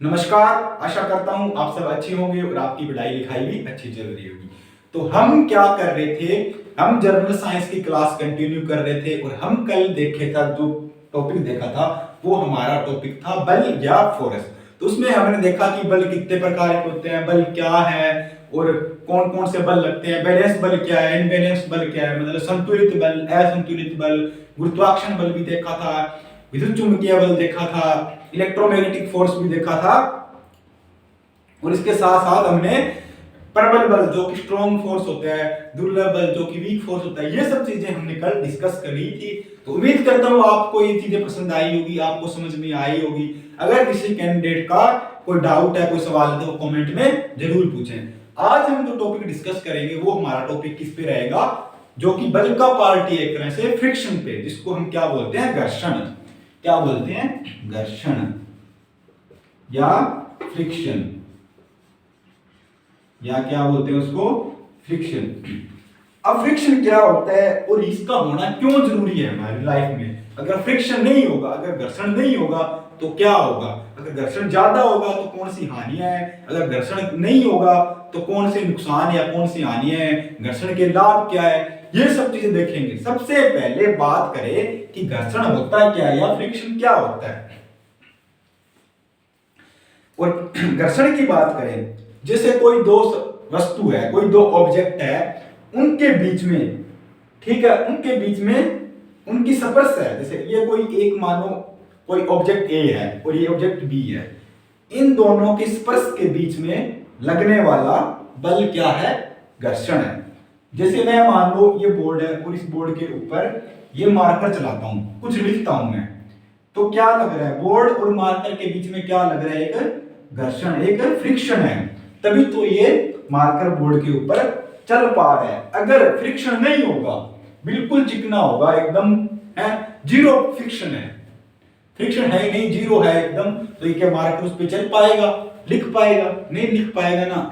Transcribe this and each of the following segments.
नमस्कार। आशा करता हूँ आप सब अच्छे होंगे और आपकी पढ़ाई लिखाई भी अच्छी चल रही होगी। तो हम क्या कर रहे थे, हम जर्नल साइंस की क्लास कंटिन्यू कर रहे थे और हम कल देखे था जो टॉपिक देखा था वो हमारा टॉपिक था बल या फोर्स। तो उसमें हमने देखा कि बल कितने प्रकार के होते हैं, बल क्या है और कौन कौन से बल लगते हैं, बैलेंस बल क्या है, इनबैलेंस बल क्या है, मतलब संतुलित बल, असंतुलित बल, गुरुत्वाकर्षण बल भी देखा था, विद्युत चुंबकीय बल देखा था, इलेक्ट्रोमैग्नेटिक फोर्स भी देखा था और इसके साथ साथ हमने प्रबल बल जो कि स्ट्रॉन्ग फोर्स होता है, दुर्लभ बल जो कि वीक फोर्स होता है, ये सब चीजें हमने कल डिस्कस करी थी। तो उम्मीद करता हूँ आपको ये चीजें पसंद आई होगी, आपको समझ में आई होगी। अगर किसी कैंडिडेट का कोई डाउट है, कोई सवाल है तो वो कमेंट में जरूर पूछें। आज हम जो टॉपिक डिस्कस करेंगे वो हमारा टॉपिक किस पे रहेगा, जो कि बल का पार्ट है एक तरह से फ्रिक्शन पे, जिसको हम क्या बोलते हैं, घर्षण। क्या बोलते हैं, घर्षण या फ्रिक्शन, या क्या बोलते हैं उसको, फ्रिक्शन। अब फ्रिक्शन क्या होता है और इसका होना क्यों जरूरी है हमारी लाइफ में। अगर फ्रिक्शन नहीं होगा, अगर घर्षण नहीं होगा तो क्या होगा, अगर घर्षण ज्यादा होगा तो कौन सी हानियां हैं, अगर घर्षण नहीं होगा तो कौन से नुकसान या कौन सी हानियां हैं, घर्षण के लाभ क्या है, ये सब चीजें देखेंगे। सबसे पहले बात करें कि घर्षण होता क्या है या फ्रिक्शन क्या होता है। और घर्षण की बात करें, जैसे कोई दो वस्तु है, कोई दो ऑब्जेक्ट है, उनके बीच में, ठीक है, उनके बीच में उनकी स्पर्श है। जैसे ये कोई एक, मानो कोई ऑब्जेक्ट ए है और ये ऑब्जेक्ट बी है, इन दोनों के स्पर्श के बीच में लगने वाला बल क्या है, घर्षण है। जैसे मैं मान लो ये बोर्ड है और इस बोर्ड के ऊपर ये मार्कर चलाता हूं, कुछ लिखता हूं मैं, तो क्या लग रहा है, बोर्ड और मार्कर के बीच में क्या लग रहा है, एक घर्षण, एक फ्रिक्शन है, तभी तो ये मार्कर बोर्ड के ऊपर चल पा रहा है। अगर फ्रिक्शन नहीं होगा, बिल्कुल चिकना होगा एकदम, है जीरो फ्रिक्शन है, फ्रिक्शन है ही नहीं, जीरो है एकदम, तो ये क्या मार्कर उस पर चल पाएगा, लिख पाएगा, नहीं लिख पाएगा ना।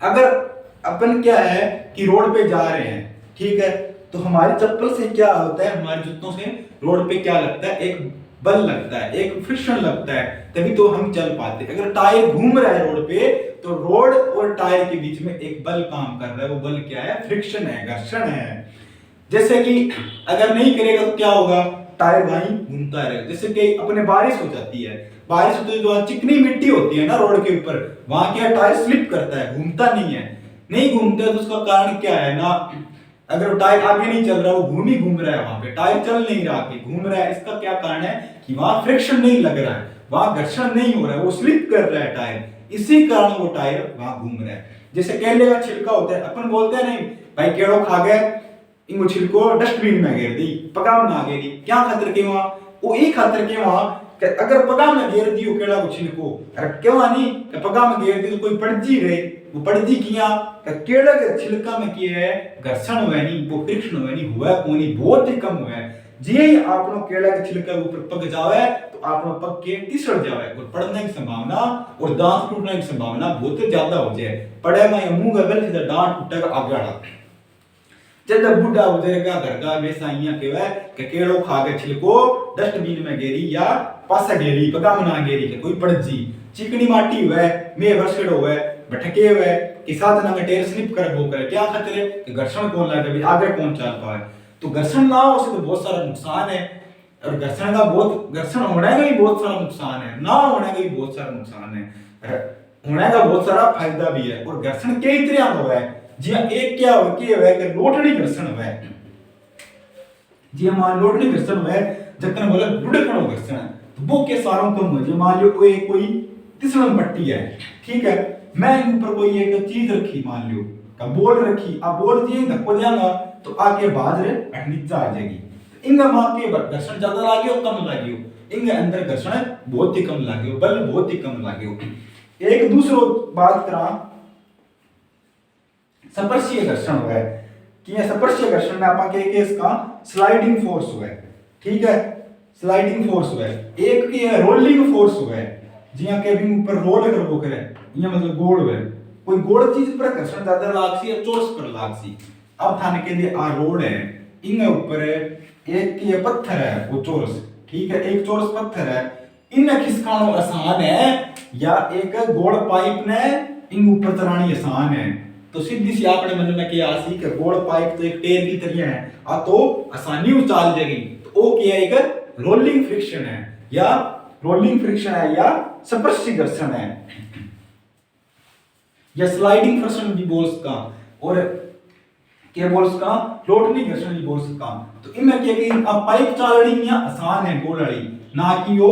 अगर अपन क्या है कि रोड पे जा रहे हैं, ठीक है, तो हमारी चप्पल से क्या होता है, हमारे जूतों से रोड पे क्या लगता है, एक बल लगता है, एक फ्रिक्शन लगता है, तभी तो हम चल पाते। अगर टायर घूम रहा है रोड पे तो रोड और टायर के बीच में एक बल काम कर रहा है, वो बल क्या है, फ्रिक्शन है, घर्षण है। जैसे कि अगर नहीं करेगा तो क्या होगा, टायर भाई घूमता रहेगा। जैसे कि अपने बारिश हो जाती है, बारिश होती है तो चिकनी मिट्टी होती है ना रोड के ऊपर, वहां क्या टायर स्लिप करता है, घूमता नहीं है। नहीं घूमता तो उसका कारण क्या है ना, अगर टायर आगे नहीं चल रहा, वो घूम ही घूम रहा है, वहां पे टायर चल नहीं रहा, आगे घूम रहा है, इसका क्या कारण है कि वहां फ्रिक्शन नहीं लग रहा है, वहां घर्षण नहीं हो रहा है, वो स्लिप कर रहा है टायर, इसी कारण वो टायर वहां घूम रहा है। जैसे केले का छिलका होता है, अपन बोलते हैं नहीं भाई केड़ो खा गए, इन छिलको डस्टबिन में गिर दी, पगाम ना गिरी, क्या खातर के वहां, वो एक खातर के वहां अगर पगा में घेर दियो केड़ा को छिलको, अरे क्यों नहीं कि पगा में घेर दी तो कोई पड़जी रहे, वो पड़जी किया केड़ा के छिलका में किए है, घर्षण हुआ नहीं, वो फ्रिक्शन हुआ नहीं, हुआ कोनी, बहुत ही कम हुआ है। जे आपनो केड़ा के छिलका के ऊपर पग जावे तो आपनो पग के तिसड़ जावे और पड़ने की संभावना और दांत टूटने की संभावना बहुत ज्यादा हो जाए। पड़े में मुंह गल सीधा दांत टूटेगा आगे वाला। जब बुढ़ा बुजुर्ग घर का वैसा केवे कि केड़ो खा के छिलको डस्टबिन में गेरी या पासा गेरी, पगा मना गेरी के कोई पड़जी, चिकनी माटी हुए, में वर्षड़ो हुए, भटके हुए, कि साथ ना टेर स्लिप कर वो करे, क्या खतरे कि घर्षण कौन लगे भी आगे कौन चल पाए। तो घर्षण ना हो से तो बहुत सारा नुकसान है, और घर्षण का बहुत, घर्षण होने का भी बहुत सारा नुकसान है, ना होने का भी बहुत सारा नुकसान है, होने का बहुत सारा फायदा भी है। और घर्षण कई तरह का है, जी एक क्या हो कि है लोटड़ी घर्षण है, जी मान लोटड़ी घर्षण है, जतन बोले लुढ़कनो घर्षण है, तो वो के सारों कम हो। जी मान लो कोई तिसलन पट्टी है, ठीक है, मैं ऊपर कोई एक चीज रखी, मान लो का बोल रखी, अब बोल जी धक्को जाएगा तो आके बाद रे नीचे आ जाएगी, इंगा मां के घर्षण ज्यादा लागियो कम लागियो, इंगे अंदर घर्षण बहुत ही कम लागियो, बल बहुत ही कम लागियो। एक दूसरो बात करा स्पर्शीय घर्षण हुआ है, कि ये स्पर्शीय घर्षण में आपा के इसका स्लाइडिंग फोर्स हुआ है, ठीक है, स्लाइडिंग फोर्स हुआ है। एक की है रोलिंग फोर्स हुआ है, जिया के भी ऊपर रोल कर वो करे, ये मतलब गोल हुआ है, कोई गोल चीज पर घर्षण ज्यादा लागसी या चोरस पर लागसी। अब थाने के लिए आ रोड है, इनके ऊपर एक की पत्थर है वो चोरस, ठीक है, एक चोरस पत्थर है, इन खिसकानो आसान है या एक गोल पाइप ने इन ऊपर चलानी आसान है। तो सीधी सी आपने मन में क्या आसी कि गोल पाइप तो एक टेर की तरह है आ तो आसानी उचाल जाएगी। तो वो क्या है, एक रोलिंग फ्रिक्शन है या रोलिंग फ्रिक्शन है या स्पर्शी घर्षण है या स्लाइडिंग फ्रिक्शन भी बोल सका और क्या बोल सका लोटनी घर्षण भी बोल सका। तो इनमें क्या कि पाइप चालनी या आसान है गोल वाली, ना कि वो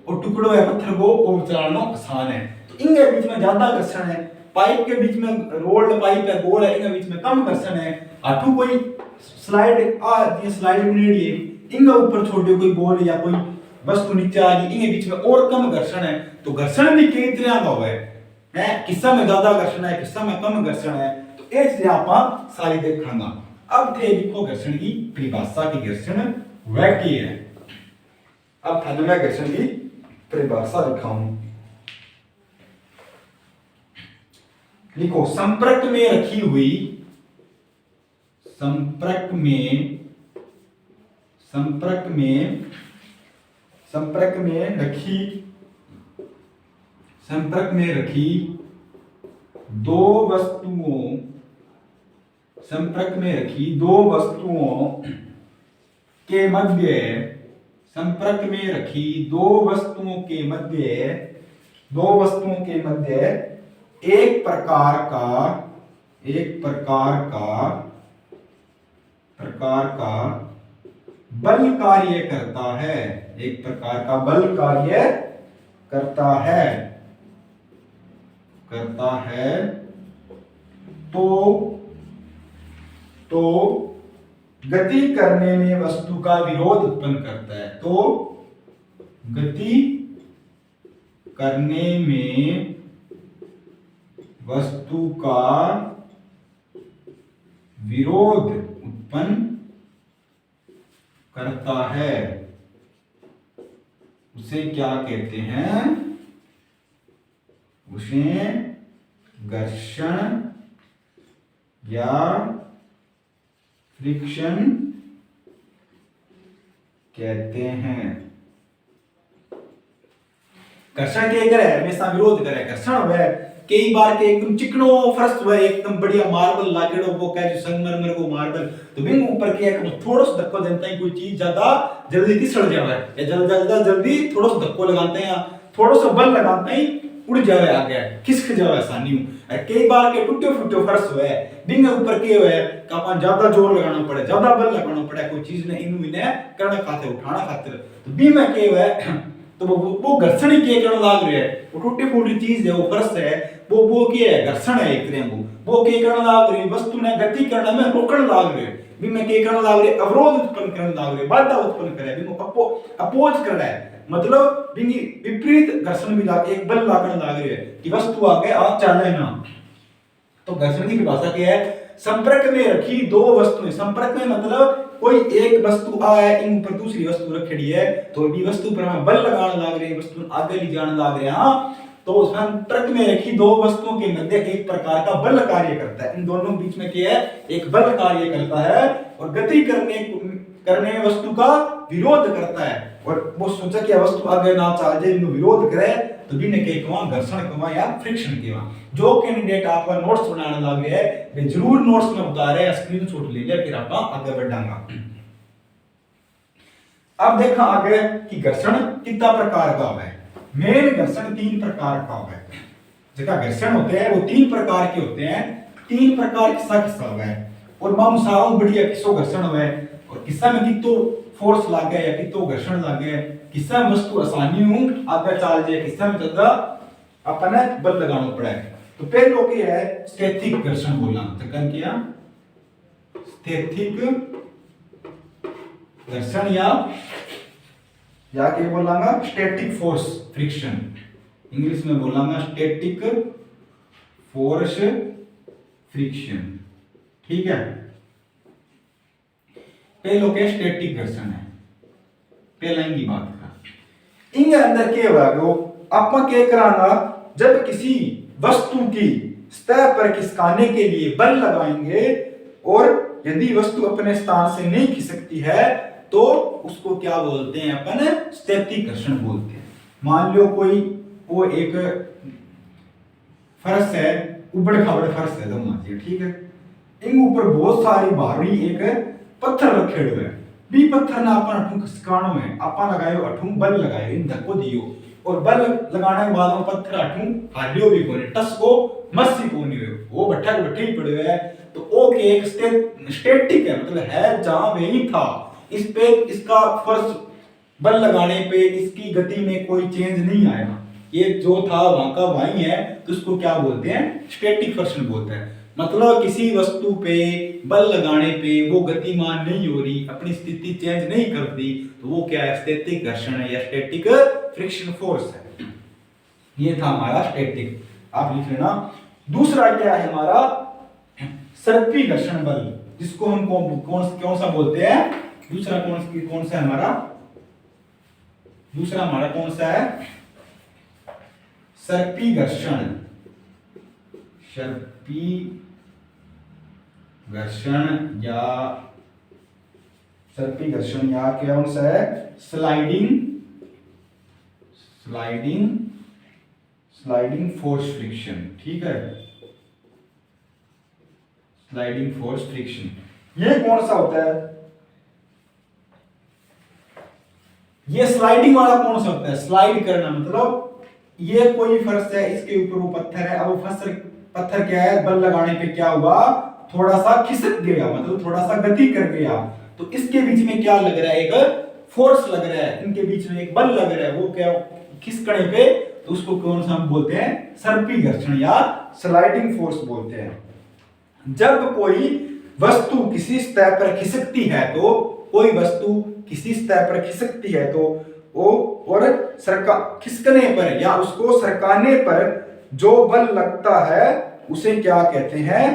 और टुकड़ों या पत्थर को वो चलाना आसान है। तो इनके बीच में ज्यादा घर्षण है, पाइप के बीच में रोल्ड पाइप है गोल है, इनके बीच में कम घर्षण है। आठू कोई स्लाइड स्लाइड बनेड़ी है, इनके ऊपर छोटे कोई बॉल या कोई वस्तु नीचे आ गई, इनके बीच में और कम घर्षण है। तो घर्षण भी कई तरह का है, किस्सा में ज्यादा घर्षण है, किस्सा में कम घर्षण है। तो ये चीजें आप सारी देखांगा। अब थे लिखो घर्षण की परिभाषा की घर्षण वह की है। अब थाने में घर्षण की परिभाषा लिखाऊं। लिखो संपर्क में रखी हुई, संपर्क में रखी दो वस्तुओं के मध्य, संपर्क में रखी दो वस्तुओं के मध्य एक प्रकार का बल कार्य करता है, एक प्रकार का बल कार्य करता है। तो गति करने में वस्तु का विरोध उत्पन्न करता है। तो गति करने में वस्तु का विरोध उत्पन्न करता है, उसे क्या कहते हैं? उसे घर्षण या फ्रिक्शन कहते हैं। घर्षण के करे हमेशा विरोध करे, घर्षण हुए कई बार के एकदम चिकनो फर्श हुए एकदम बढ़िया मार्बल लागेड़ो वो कहे जो संगमरमर को मार्बल, तो बिंग ऊपर के एक थोड़ा सा धक्का देता है, कोई चीज ज्यादा जल्दी फिसल जावे या जल्दी थोड़ा सा धक्का लगाते हैं, थोड़ा सा बल लगाते हैं उड़ जावे आगे खिसक जावे आसानी। कई बार के टूटे फूटे फर्श हुए बिंग ऊपर के हुए का ज्यादा जोर लगाना पड़े, ज्यादा बल लगाना पड़े कोई चीज ने इनु इन्हें करने खातिर उठाना खातिर, तो बी में के हुए तो वो घर्षण ही के करने लाग रहे है। वो टूटी फूटी चीज है, वो फर्श है, वो क्या है? घर्षण है एक तरह वो के करने लाग रही वस्तु ने गति करने में रोकने लाग रहे बी में के करने लाग रहे अवरोध उत्पन्न करने लाग रहे, बाधा उत्पन्न करे बी अपोज कर रहा है, मतलब बिंगी विपरीत घर्षण भी लाग एक बल लागने लाग रहे है कि वस्तु आगे आ चले ना। तो घर्षण की परिभाषा क्या है? संपर्क में रखी दो वस्तुएं, संपर्क में मतलब कोई एक वस्तु आए इन पर दूसरी वस्तु रखड़ी है तो भी वस्तु पर हम बल लगाने लाग रहे, वस्तु आगे ले जाने लाग रहे हैं। तो संपर्क में रखी दो वस्तुओं के मध्य एक प्रकार का बल कार्य करता है, इन दोनों बीच में क्या है? एक बल कार्य करता है और गति करने में वस्तु का विरोध करता है। और वो सोचा कि वस्तु आगे ना चल जाए, इनको विरोध करे तो बिन के कमा घर्षण कमा या फ्रिक्शन कमा। जो कैंडिडेट आपका नोट्स बनाने लग रहे हैं वे जरूर नोट्स में बता रहे हैं, स्क्रीनशॉट ले ले फिर आप आगे बढ़ांगा। अब देखा आगे कि घर्षण कितना प्रकार का है। मेन घर्षण 3 प्रकार का है। जगह घर्षण होते हैं वो 3 प्रकार के होते हैं, 3 प्रकार किस्सा है और मामसाओ बढ़िया किसो घर्षण हुए और किस्सा में कितो फोर्स लागे या कितो घर्षण लागे, किस्सा में वस्तु आसानी हूं आगे चल जाए, किस्सा में ज्यादा अपने बल लगाना पड़ा है। तो पहले के है स्थैतिक घर्षण बोलना, तकन किया स्थैतिक घर्षण या क्या बोलांगा स्टैटिक फोर्स फ्रिक्शन, इंग्लिश में बोलांगा स्टैटिक फोर्स फ्रिक्शन, ठीक है। पहले के स्टैटिक घर्षण है, पहला की बात का इनके अंदर क्या होगा वो आपका क्या कराना, जब किसी वस्तु की सतह पर खिसकाने के लिए बल लगाएंगे और यदि वस्तु अपने स्थान से नहीं खिसकती है तो उसको क्या बोलते हैं अपन? स्थैतिक घर्षण बोलते हैं। मान लो कोई वो एक फर्श है, उबड़ खाबड़ फर्श है, तो मान लीजिए, ठीक है, इन ऊपर बहुत सारी भारी एक पत्थर रखे हुए हैं, बी पत्थर ना अपन अठू खिसकाणो है, अपन लगायो अठू बल लगायो, इन धक्को दियो, और बल लगाने के बाद वो पत्थर अठू हालियो भी कोने, टस को मस्सी कोनी हुए, वो भट्ठा के भट्टे ही पड़े है, तो ओ के एक स्टैटिक है, मतलब है जहां वही था, इस पे इसका फर्श बल लगाने पे इसकी गति में कोई चेंज नहीं आएगा, ये जो था वहां का वही है, तो उसको क्या बोलते हैं, स्टैटिक फ्रिक्शन बोलते हैं। मतलब किसी वस्तु पे बल लगाने पे वो गतिमान नहीं हो रही, अपनी स्थिति चेंज नहीं करती, तो वो क्या है, स्टैटिक घर्षण है या स्टैटिक फ्रिक्शन फोर्स है। ये था हमारा स्टैटिक, आप लिख लेना। दूसरा क्या है हमारा, सर्पी घर्षण बल, जिसको हम कौन सा बोलते हैं, दूसरा कौन सा है हमारा, दूसरा हमारा कौन सा है, सर्पी घर्षण, सर्पी घर्षण या सर्पी घर्षण या कौन सा है, स्लाइडिंग फोर्स फ्रिक्शन, ठीक है, स्लाइडिंग फोर्स फ्रिक्शन। ये कौन सा होता है, ये स्लाइडिंग वाला कौन सा होता है, स्लाइड करना, मतलब ये कोई फर्श है, इसके ऊपर वो पत्थर है, अब वो पत्थर क्या है, बल लगाने पे क्या हुआ, थोड़ा सा खिसक गया, मतलब थोड़ा सा गति कर गया, तो इसके बीच में क्या लग रहा है, एक फोर्स लग रहा है, इनके बीच में एक बल लग रहा है, वो क्या खिसकने पे, तो उसको कौन सा हम बोलते हैं, सर्पी घर्षण या स्लाइडिंग फोर्स बोलते हैं। जब कोई वस्तु किसी सतह पर खिसकती है, तो कोई वस्तु किसी सतह पर खिसकती है, तो वो और खिसकने पर या उसको सरकाने पर जो बल लगता है उसे क्या कहते हैं,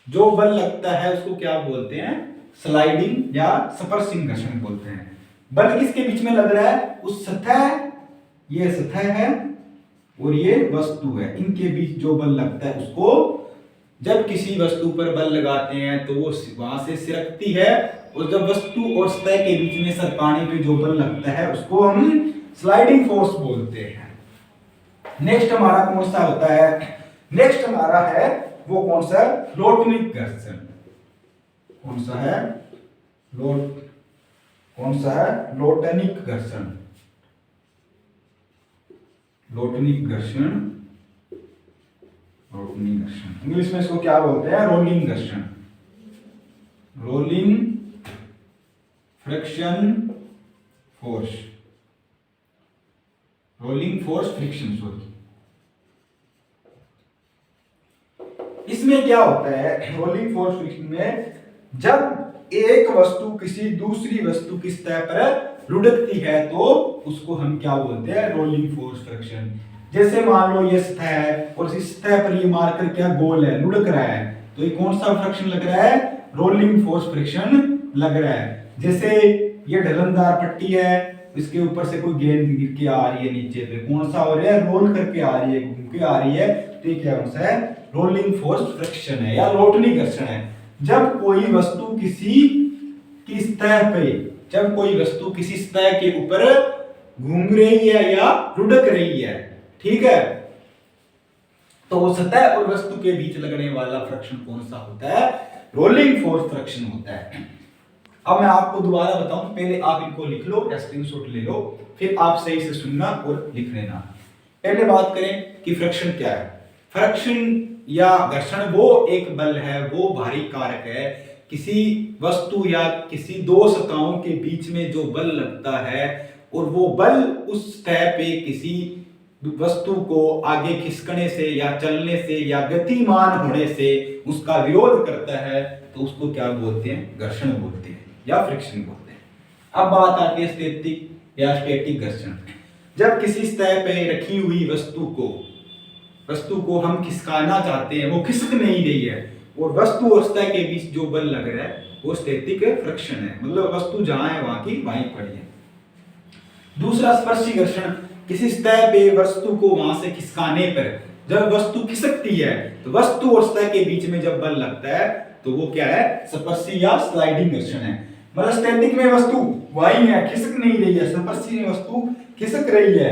जो बल लगता है उसको क्या बोलते हैं, स्लाइडिंग या स्पर्शिंग घर्षण बोलते हैं। बल किसके बीच में लग रहा है, उस सतह, ये सतह है और ये वस्तु है, इनके बीच जो बल लगता है उसको, जब किसी वस्तु पर बल लगाते हैं तो वो वहां से सिरकती है, और जब वस्तु और सतह के बीच में सरकाने पे जो बल लगता है उसको हम स्लाइडिंग फोर्स बोलते हैं। नेक्स्ट हमारा कौन सा होता है, नेक्स्ट हमारा है वो कौन सा, लोटनिक घर्षण। कौन सा है, कौन सा है, लोटनिक घर्षण, लोटनिक घर्षण, लोटनिक घर्षण, इंग्लिश में इसको क्या बोलते हैं, रोलिंग घर्षण, rolling friction force, rolling force friction, sorry. इसमें क्या होता है, रोलिंग फोर्स फ्रिक्शन में जब एक वस्तु किसी दूसरी वस्तु की सतह पर लुढ़कती है तो उसको हम क्या बोलते हैं, रोलिंग फोर्स फ्रिक्शन। जैसे मान लो ये सतह है और इस सतह पर ये मार्कर क्या गोल है, लुढ़क रहा है, तो ये कौन सा फ्रिक्शन लग रहा है, रोलिंग फोर्स फ्रिक्शन लग रहा है। जैसे ये ढलनदार पट्टी है, इसके ऊपर से कोई गेंद गिर के आ रही है नीचे पे, कौन सा हो रहा है, रोल करके आ रही है, घूम के आ रही है, तो ये क्या कौन सा है, रोलिंग फोर्स फ्रिक्शन है या लोटनी घर्षण है। जब कोई वस्तु किसी की सतह पे, जब कोई वस्तु किसी सतह के ऊपर घूम रही है या लुढ़क रही है, ठीक है, तो वो सतह और वस्तु के बीच लगने वाला फ्रिक्शन कौन सा होता है, रोलिंग फोर्स फ्रिक्शन होता है। अब मैं आपको दोबारा बताऊं, पहले आप इनको लिख लो या स्क्रीनशॉट ले लो, फिर आप सही से सुनना और लिख लेना। पहले बात करें कि फ्रिक्शन क्या है। फ्रिक्शन या घर्षण वो एक बल है, वो भारी कारक है, किसी वस्तु या किसी दो सतहों के बीच में जो बल लगता है और वो बल उस सतह पे किसी वस्तु को आगे खिसकने से या चलने से या गतिमान होने से उसका विरोध करता है, तो उसको क्या बोलते हैं, घर्षण बोलते हैं या फ्रिक्शन बोलते हैं। अब बात आती है स्टैटिक या स्टैटिक घर्षण। जब किसी सतह पे रखी हुई वस्तु को हम खिसकाना चाहते हैं, वो खिसक नहीं रही है, और वस्तु और सतह के बीच जो बल लग रहा है वो स्टैटिक फ्रिक्शन है, मतलब वस्तु जहां है वहां की वहीं पड़ी है। दूसरा स्पर्शी घर्षण, किसी सतह पे वस्तु को वहां से खिसकाने पर जब वस्तु खिसकती है तो वस्तु और सतह के बीच में जब बल लगता है तो वो क्या है, स्पर्शी या स्लाइडिंग घर्षण है। मतलब स्टैटिक में वस्तु वही है, खिसक नहीं रही है, स्पर्शी में वस्तु खिसक रही है,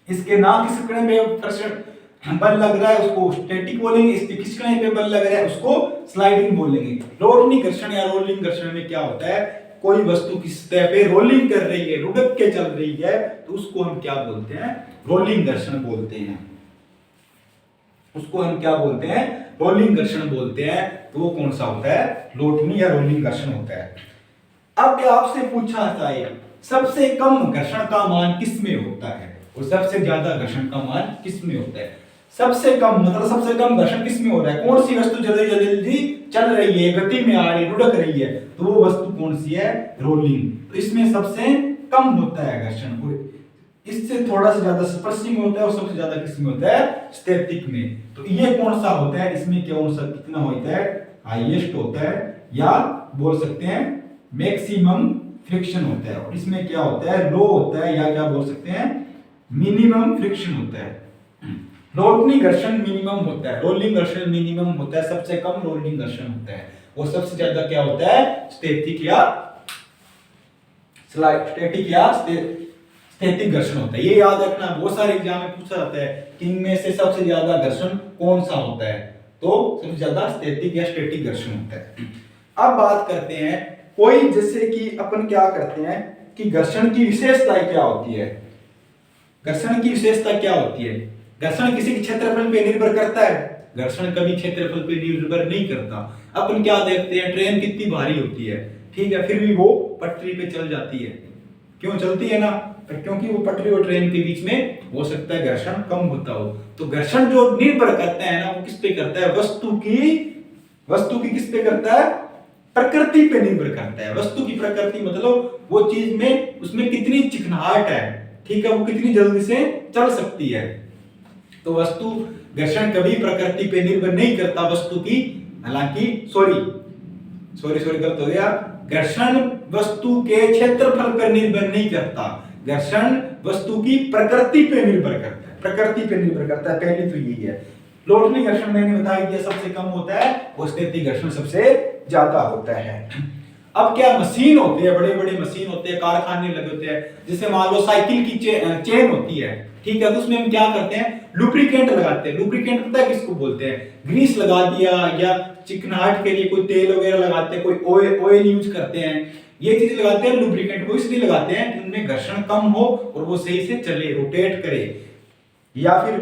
इसके ना खिसकने पे घर्षण बल लग रहा है उसको स्टैटिक बोलेंगे, इसके खिसकने पे बल लग रहा है उसको स्लाइडिंग बोलेंगे। रोटनी घर्षण या रोलिंग घर्षण में क्या होता है, कोई वस्तु किस सतह पे रोलिंग कर रही है, लुढ़क के चल रही है, तो उसको हम क्या बोलते हैं, रोलिंग घर्षण बोलते हैं। उसको हम क्या बोलते हैं, रोलिंग घर्षण बोलते हैं। तो वो कौन सा होता है, लोटनी या रोलिंग घर्षण होता है। अब क्या आपसे पूछा जाए सबसे कम घर्षण का मान किस में होता है और सबसे ज्यादा घर्षण का मान किस में होता है। सबसे कम मतलब सबसे कम घर्षण किस में हो रहा है, कौन सी वस्तु जल्दी जल्दी चल रही है, गति में आ रही है, लुढ़क रही है, तो वो वस्तु कौन सी है, रोलिंग। तो इसमें सबसे कम होता है घर्षण, इससे थोड़ा सा ज्यादा स्पर्शी में होता है और सबसे ज्यादा किस में होता है, स्टैटिक में। तो ये कौन सा होता है, इसमें कौन सा कितना होता है, हाईएस्ट होता है, या बोल सकते हैं मैक्सिमम फ्रिक्शन होता है। और इसमें क्या होता है, लो होता है, या क्या बोल सकते हैं मिनिमम फ्रिक्शन होता है। रोटनी घर्षण मिनिमम होता है, रोलिंग घर्षण मिनिमम होता है, सबसे कम रोलिंग घर्षण होता है, और सबसे ज्यादा क्या होता है, स्टैटिक या स्टैटिक घर्षण होता है। ये याद रखना, बहुत सारे एग्जाम में पूछा जाता है कि इनमें से सबसे ज्यादा घर्षण कौन सा होता है, तो सबसे ज्यादा स्टैटिक या स्टैटिक घर्षण होता है। अब बात करते हैं कोई, जैसे कि अपन क्या करते हैं कि घर्षण की विशेषताएं क्या होती है। घर्षण की विशेषता क्या होती है, घर्षण किसी के क्षेत्रफल पे निर्भर करता है, घर्षण कभी क्षेत्रफल पे निर्भर नहीं करता। अपन क्या देखते हैं, ट्रेन कितनी भारी होती है, ठीक है, फिर भी वो पटरी पे चल जाती है, क्यों चलती है ना, क्योंकि वो पटरी और ट्रेन के बीच में हो सकता है घर्षण कम होता हो। तो घर्षण जो निर्भर करता है ना, वो किस पे करता है, वस्तु की किस पे करता है, प्रकृति पे निर्भर करता है। वस्तु की प्रकृति मतलब वो चीज में उसमें कितनी चिकनाहट है, ठीक है, वो कितनी जल्दी से चल सकती है। तो वस्तु घर्षण कभी प्रकृति पे निर्भर नहीं करता वस्तु की, हालांकि सॉरी गलत हो गया, घर्षण वस्तु के क्षेत्रफल पर निर्भर नहीं करता, घर्षण वस्तु की प्रकृति पे निर्भर करता है, प्रकृति पे निर्भर करता है। पहले तो यही है। लोटनी घर्षण मैंने बताया दिया सबसे कम होता है, और स्टैटिक घर्षण सबसे ज्यादा होता है। अब क्या मशीन होते हैं, बड़े बड़े मशीन होते हैं, कारखाने लगे होते हैं, जैसे मान लो साइकिल की चेन होती है, ठीक है, तो उसमें हम क्या करते हैं, लुब्रिकेंट लगाते हैं। लुब्रिकेंट पता है किसको बोलते हैं, ग्रीस लगा दिया, या चिकनाहट के लिए कोई तेल वगैरह लगाते हैं, कोई ऑयल यूज करते हैं, ये चीज लगाते हैं लुब्रिकेंट वो इसलिए लगाते हैं कि उनमें घर्षण कम हो और वो सही से चले, रोटेट करे। या फिर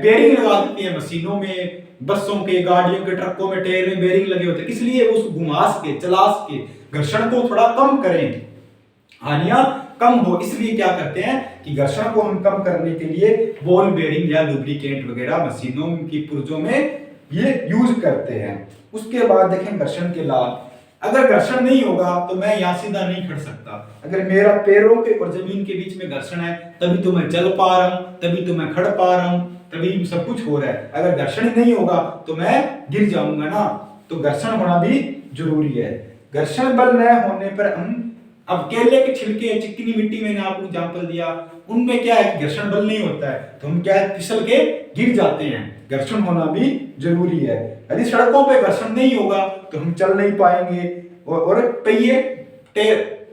बेरिंग लगा देते हैं मशीनों में, बसों के, गाड़ियों के, ट्रकों में टायर में बेरिंग लगे होते हैं, इसलिए उसको घुमास के, चलास के घर्षण को थोड़ा कम करें, हानियां कम हो, इसलिए क्या करते हैं कि घर्षण को हम कम करने के लिए बॉल बेरिंग या लुब्रिकेंट वगैरह मशीनों की पुर्जों में ये यूज करते हैं। उसके बाद देखें घर्षण के लाभ। अगर घर्षण नहीं होगा तो मैं यहां सीधा नहीं खड़ सकता। अगर मेरा पैरों के और जमीन के बीच में घर्षण है तभी तो मैं चल पा रहा हूं, तभी तो मैं खड़ पा रहा हूं, तभी सब कुछ हो रहा है। अगर घर्षण नहीं होगा तो मैं गिर जाऊंगा ना, तो घर्षण होना भी जरूरी है। घर्षण बल न होने पर हम, अब केले के छिलके, चिकनी मिट्टी मैंने आपको एग्जांपल दिया, उनमें क्या है घर्षण बल नहीं होता है, तो हम क्या है फिसल के गिर जाते हैं। घर्षण होना भी जरूरी है। यदि सड़कों पे घर्षण नहीं होगा तो हम चल नहीं पाएंगे, और पहिए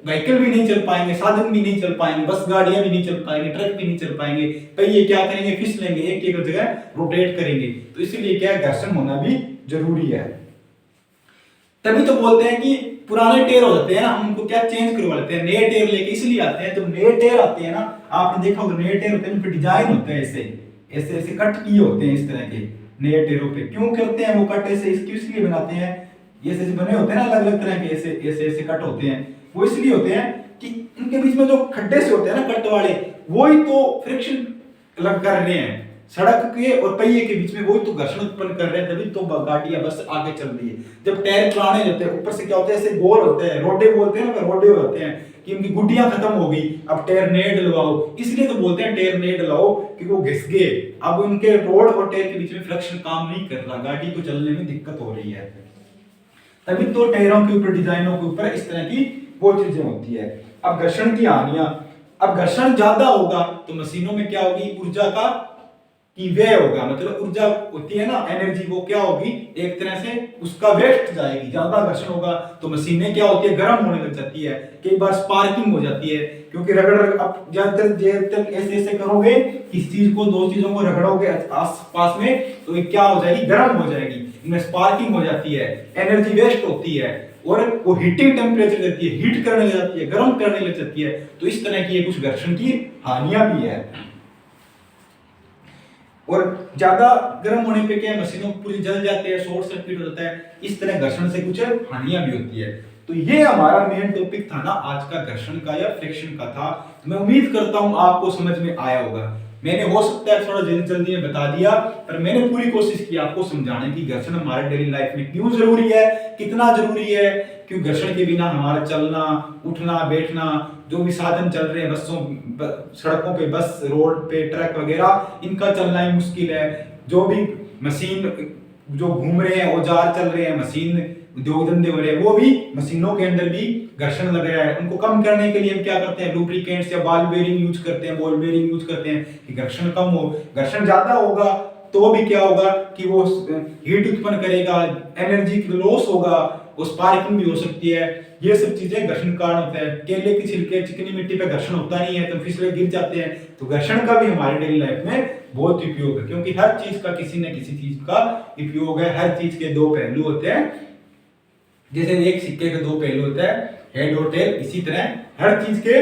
व्हीकल भी नहीं चल पाएंगे, साधन भी नहीं चल पाएंगे, बस गाड़ियां भी नहीं चल पाएंगे, ट्रक भी नहीं चल पाएंगे। पहिए क्या करेंगे, फिसलेंगे, एक एक जगह रोटेट करेंगे। तो इसलिए क्या है घर्षण होना भी जरूरी है। तभी तो बोलते हैं कि पुराने टायर हो जाते हैं ना, हम उनको क्या चेंज करवा लेते हैं, नए टायर लेके इसलिए आते हैं। तो नए टायर आते हैं ना, आपने देखा होगा नए टायर होते हैं, उनपे डिजाइन होते हैं, ऐसे ऐसे कट किए होते हैं इस तरह के नए टायरों पे। क्यों करते हैं वो कट ऐसे, इसलिए बनाते हैं, ये ऐसे बने होते हैं ना अलग अलग तरह के, ऐसे ऐसे कट होते हैं, वो इसलिए होते हैं कि इनके बीच में जो खड्डे से होते हैं ना कट वाले, वही तो फ्रिक्शन लग कर रहे हैं सड़क के और पहिए के बीच में, वही तो घर्षण उत्पन्न कर रहे हैं, तभी तो गाड़ी या बस आगे चल रही है। जब टायर पुराने होते हैं, ऊपर से क्या होता है, ऐसे गोल होते हैं, रोडे बोलते हैं ना, रोडे होते हैं कि उनकी गुड्डियां खत्म हो गई, अब टायर नए डलवाओ। इसलिए तो बोलते हैं टायर नए डलवाओ कि वो घिस गए, अब उनके रोड और टायर के बीच में फ्रिक्शन काम नहीं कर रहा, गाड़ी को चलने में दिक्कत हो रही है। तभी तो टायरों के ऊपर, डिजाइनों के ऊपर इस तरह की वो चीजें होती है। अब घर्षण की हानियां, अब घर्षण ज्यादा होगा तो मशीनों में क्या होगी, ऊर्जा की कि व्यय होगा, मतलब ऊर्जा होती है ना, एनर्जी, वो क्या होगी, एक तरह से उसका वेस्ट जाएगी, ज्यादा घर्षण होगा तो मशीनें क्या होती है, गर्म होने लग जाती है, कई बार स्पार्किंग हो जाती है, क्योंकि रगड़ अब ज्यादातर ऐसे ऐसे करोगे, किसी चीज को, दो चीजों को रगड़ोगे आस पास में, तो ये क्या हो जाएगी, गर्म हो जाएगी, इनमें स्पार्किंग हो जाती है, एनर्जी वेस्ट होती है, और वो हीटिंग टेम्परेचर देती है, हीट करने लग जाती है, गर्म करने लग जाती है। तो इस तरह की ये कुछ घर्षण की हानियां भी है। और ज्यादा गर्म होने पे क्या है, मशीनों पूरी जल जाते हैं, शॉर्ट सर्किट हो जाता है, इस तरह घर्षण से कुछ हानियां भी होती है। तो ये हमारा मेन टॉपिक था ना आज का, घर्षण का या फ्रिक्शन का था। तो मैं उम्मीद करता हूं आपको समझ में आया होगा। मैंने हो सकता है थोड़ा जल्दी जल्दी में बता दिया, पर मैंने पूरी कोशिश की आपको समझाने की घर्षण हमारे डेली लाइफ में क्यों जरूरी है, कितना जरूरी है, क्यों घर्षण के बिना हमारा चलना, उठना, बैठना, जो भी साधन चल रहे हैं, सड़कों पे, बस, रोड पे, ट्रक वगैरह, इनका चलना ही मुश्किल है। जो भी मशीन जो घूम रहे हैं, औजार चल रहे हैं, मशीन उद्योग धंधे हो रहे हैं, वो भी मशीनों के अंदर भी घर्षण लग रहा है। उनको कम करने के लिए हम क्या करते हैं, लुब्रिकेंट्स या बॉल बेयरिंग यूज करते हैं, बॉल बेयरिंग यूज करते हैं कि घर्षण कम हो। घर्षण ज्यादा होगा तो भी क्या होगा कि वो हीट उत्पन्न करेगा, एनर्जी लॉस होगा, वो स्पार्किंग भी हो सकती है। ये सब चीजें घर्षण कारण होते हैं। केले की छिलके, चिकनी मिट्टी पे घर्षण होता नहीं है, तो फिसले गिर जाते हैं। तो घर्षण का भी हमारे डेली लाइफ में बहुत उपयोग है, क्योंकि हर चीज का किसी न किसी चीज का उपयोग है। हर चीज के दो पहलू होते हैं, जैसे एक सिक्के के दो पहलू होते हैं, हेड और टेल। इसी तरह हर चीज के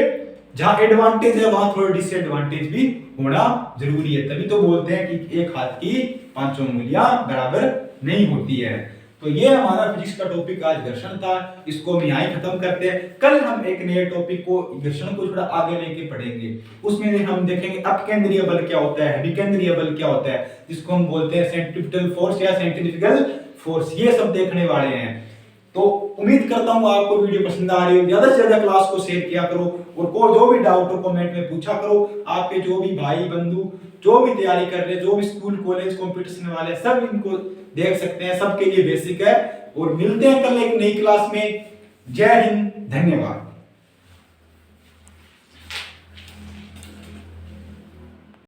जहां एडवांटेज है वहां थोड़ा डिसएडवांटेज भी होना जरूरी है। तभी तो बोलते हैं कि एक हाथ की पांचों उंगलियां बराबर नहीं होती है। तो ये हमारा फिजिक्स का टॉपिक आज घर्षण था, इसको हम यहाँ ही खत्म करते हैं। कल हम एक नए टॉपिक को, घर्षण को थोड़ा आगे लेके पढ़ेंगे। उसमें हम देखेंगे अपकेंद्रीय बल क्या होता है, विकेंद्रीय बल क्या होता है, जिसको हम बोलते हैं सेंट्रीफ्यूगल फोर्स या सेंट्रीफ्यूगल फोर्स, ये सब देखने वाले हैं। तो उम्मीद करता हूँ आपको वीडियो पसंद आ रही हो। ज्यादा से ज्यादा क्लास को शेयर किया करो, और जो भी डाउट हो कमेंट में पूछा करो। आपके जो भी भाई बंधु जो भी तैयारी कर रहे हैं, जो भी स्कूल कॉलेज कंपटीशन वाले, सब इनको देख सकते हैं, सबके लिए बेसिक है। और मिलते हैं कल एक नई क्लास में। जय हिंद, धन्यवाद।